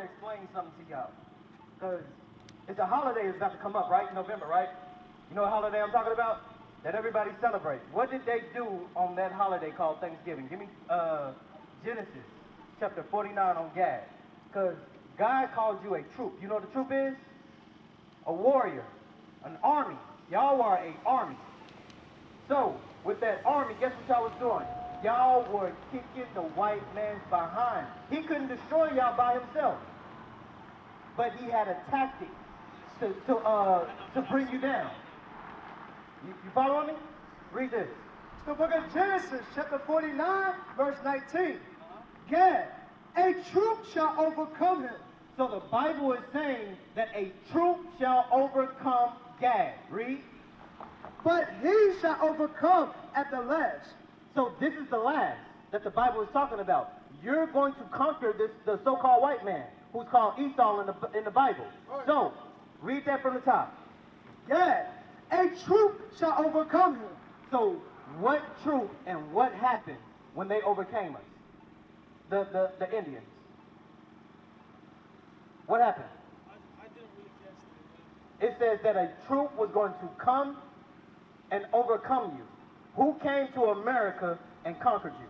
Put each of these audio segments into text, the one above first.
to explain something to y'all. Because it's a holiday that's about to come up, right? November, right? You know what holiday I'm talking about? That everybody celebrates. What did they do on that holiday called Thanksgiving? Give me Genesis chapter 49 on Gad. Because God called you a troop. You know what a troop is? A warrior. An army. Y'all are an army. So, with that army, guess what y'all was doing? Y'all were kicking the white man's behind. He couldn't destroy y'all by himself. But he had a tactic to bring you down. You following me? Read this. The book of Genesis, chapter 49, verse 19. Gad, a troop shall overcome him. So the Bible is saying that a troop shall overcome Gad. Read. But he shall overcome at the last. So this is the last that the Bible is talking about. You're going to conquer the so-called white man, who's called Esau in the Bible. Right. So, read that from the top. Gad, a troop shall overcome him. So, what troop and what happened when they overcame us? The Indians. What happened? I didn't really It catch says that a troop was going to come and overcome you. Who came to America and conquered you?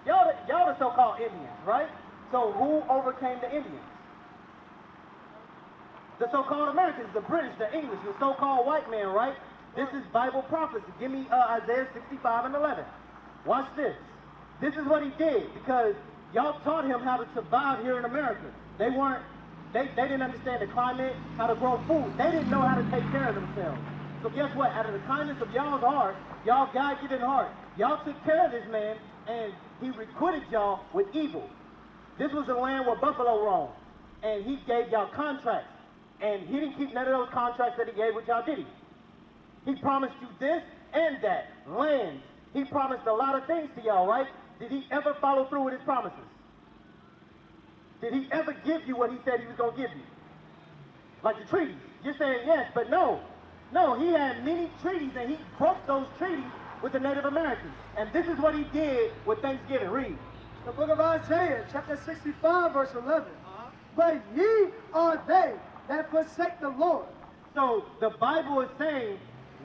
Y'all the so-called Indians, right? So who overcame the Indians? The so-called Americans, the British, the English, the so-called white man, right? This is Bible prophecy. Give me Isaiah 65 and 11. Watch this. This is what he did because y'all taught him how to survive here in America. They didn't understand the climate, how to grow food. They didn't know how to take care of themselves. So guess what? Out of the kindness of y'all's heart, y'all God-given heart, y'all took care of this man and he requited y'all with evil. This was a land where buffalo roamed, and he gave y'all contracts. And he didn't keep none of those contracts that he gave with y'all, did he? He promised you this and that, land. He promised a lot of things to y'all, right? Did he ever follow through with his promises? Did he ever give you what he said he was going to give you? Like the treaties. You're saying yes, but no. No, he had many treaties, and he broke those treaties with the Native Americans. And this is what he did with Thanksgiving. Read. The book of Isaiah, chapter 65, verse 11. But ye are they that forsake the Lord. So the Bible is saying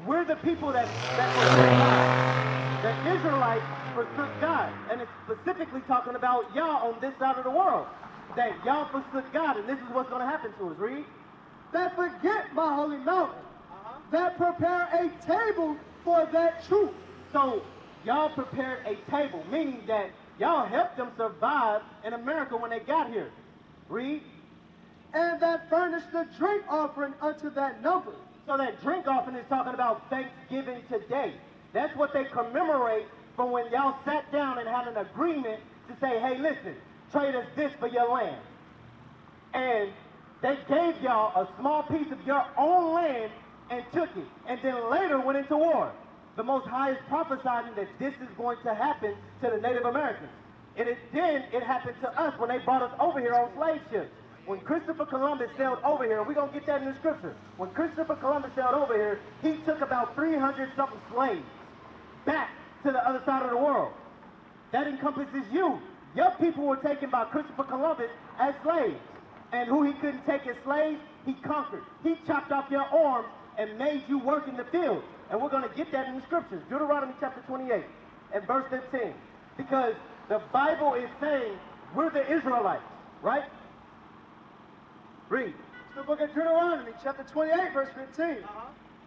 we're the people that forsake God. The Israelites forsook God. And it's specifically talking about y'all on this side of the world. That y'all forsook God, and this is what's going to happen to us. Read. That forget my holy mountain. That prepare a table for that troop. So y'all prepared a table, meaning that y'all helped them survive in America when they got here. Read. And that furnished the drink offering unto that number. So that drink offering is talking about Thanksgiving today. That's what they commemorate from when y'all sat down and had an agreement to say, hey, listen, trade us this for your land. And they gave y'all a small piece of your own land and took it. And then later went into war. The Most High is prophesying that this is going to happen to the Native Americans. And then it happened to us when they brought us over here on slave ships. When Christopher Columbus sailed over here, and we're going to get that in the scripture. When Christopher Columbus sailed over here, he took about 300-something slaves back to the other side of the world. That encompasses you. Your people were taken by Christopher Columbus as slaves. And who he couldn't take as slaves, he conquered. He chopped off your arms and made you work in the field. And we're going to get that in the scriptures. Deuteronomy chapter 28 and verse 15. Because the Bible is saying we're the Israelites, right? Read. It's the book of Deuteronomy, chapter 28, verse 15.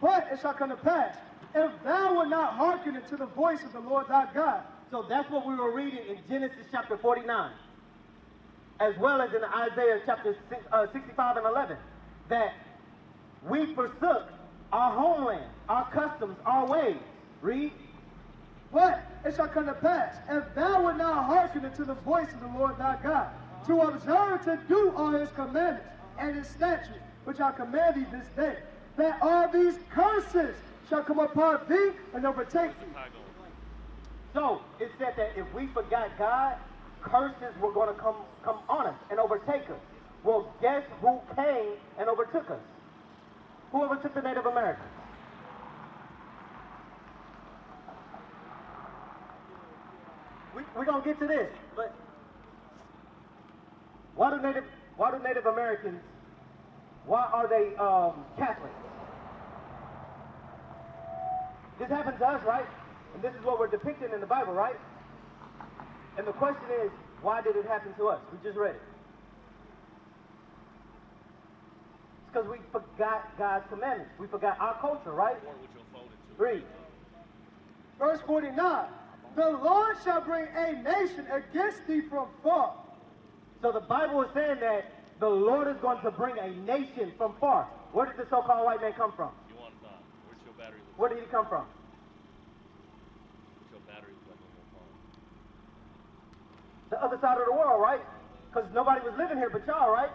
But it shall come to pass, if thou wilt not hearken unto the voice of the Lord thy God. So that's what we were reading in Genesis chapter 49, as well as in Isaiah chapter 65 and 11, that we forsook our homeland, our customs, our ways. Read. But it shall come to pass, if thou wilt not hearken unto the voice of the Lord thy God, to observe to do all his commandments and his statutes, which I command thee this day, that all these curses shall come upon thee and overtake thee. So it said that if we forgot God, curses were going to come on us and overtake us. Well, guess who came and overtook us? Who overtook the Native Americans? we're gonna get to this, but why do Native Americans, why are they Catholics? This happened to us, right? And this is what we're depicting in the Bible, right? And the question is, why did it happen to us? We just read it. It's because we forgot God's commandments. We forgot our culture, right? Read. Verse 49. The Lord shall bring a nation against thee from far. So the Bible is saying that the Lord is going to bring a nation from far. Where did the so-called white man come from? You want where's your battery? Where did he come from? Where's your battery? The other side of the world, right? Because nobody was living here but y'all, right?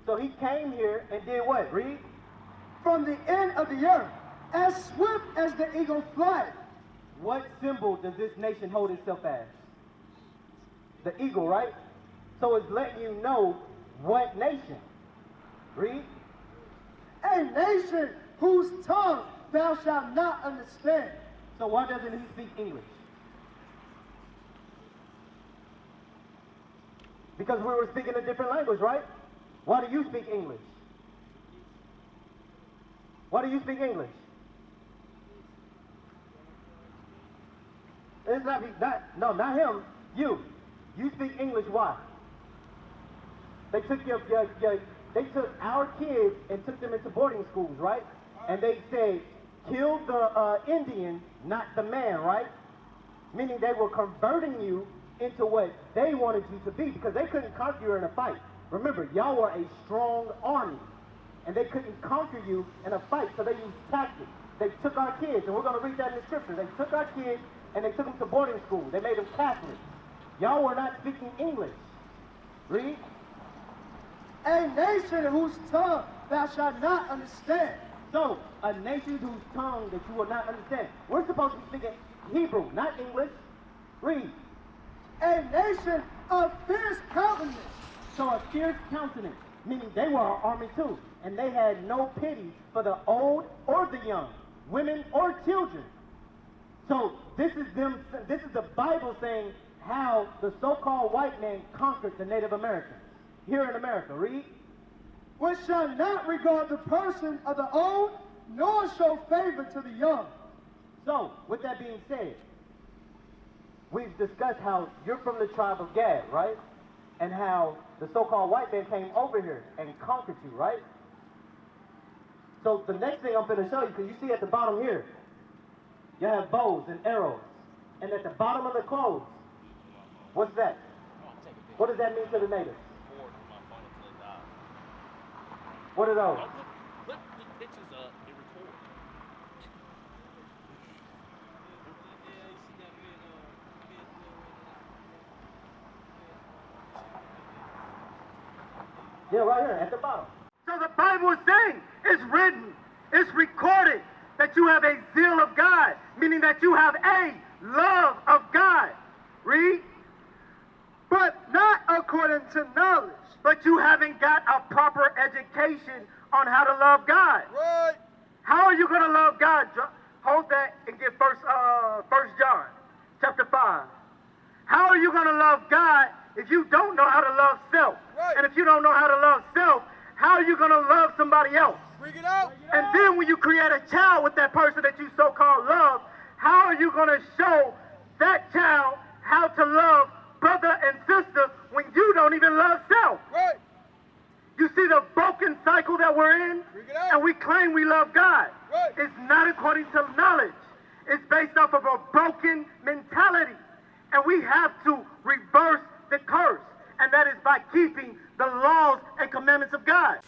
So he came here and did what? Read. From the end of the earth, as swift as the eagle flies. What symbol does this nation hold itself as? The eagle, right? So it's letting you know what nation. Read. A nation whose tongue thou shalt not understand. So why doesn't he speak English? Because we were speaking a different language, right? Why do you speak English? Why do you speak English? It's not him. You speak English. Why? They took they took our kids and took them into boarding schools, right? And they said, kill the Indian, not the man, right? Meaning they were converting you into what they wanted you to be, because they couldn't conquer you in a fight. Remember, y'all were a strong army, and they couldn't conquer you in a fight, so they used tactics. They took our kids, and we're going to read that in the scripture. They took our kids, and they took them to boarding school. They made them Catholics. Y'all were not speaking English. Read. A nation whose tongue thou shalt not understand. So, a nation whose tongue that you will not understand. We're supposed to be speaking Hebrew, not English. Read. A nation of fierce countenance. So a fierce countenance, meaning they were our army too, and they had no pity for the old or the young, women or children. So this is the Bible saying how the so-called white man conquered the Native Americans. Here in America, read. Which shall not regard the person of the old, nor show favor to the young. So, with that being said, we've discussed how you're from the tribe of Gad, right? And how the so-called white man came over here and conquered you, right? So the next thing I'm going to show you, because you see at the bottom here, you have bows and arrows. And at the bottom of the clothes, what's that? What does that mean to the natives? What are those? Put the pictures up and record. Yeah, right here at the bottom. So the Bible is saying, it's written, it's recorded that you have a zeal of God, meaning that you have a love of God. Read. But not according to knowledge. But you haven't got a proper education on how to love God. Right. How are you going to love God? Hold that and get First John chapter 5. How are you going to love God if you don't know how to love self? Right. And if you don't know how to love self, how are you going to love somebody else? Bring it out. And then when you create a child with that person that you so-called love, how are you going to show that child how to love brother and sister when you don't even love self? Right. You see the broken cycle that we're in? Bring it out. And we claim we love God. Right. It's not according to knowledge. It's based off of a broken mentality. And we have to reverse the curse. And that is by keeping the laws and commandments of God.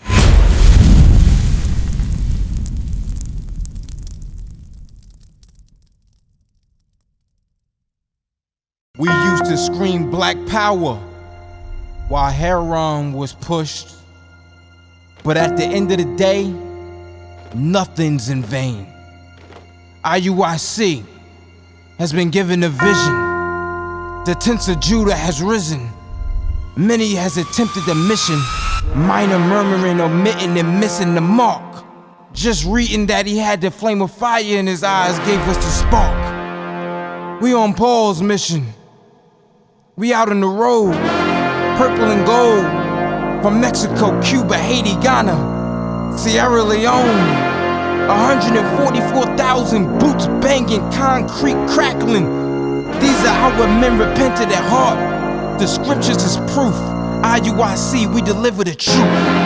We used to scream black power while Heron was pushed. But at the end of the day, nothing's in vain. IUIC has been given a vision. The tents of Judah has risen. Many has attempted the mission. Minor murmuring, omitting, and missing the mark. Just reading that he had the flame of fire in his eyes gave us the spark. We on Paul's mission. We out on the road, purple and gold. From Mexico, Cuba, Haiti, Ghana, Sierra Leone. 144,000 boots banging, concrete crackling. These are our men repented at heart. The scriptures is proof. IUIC, we deliver the truth.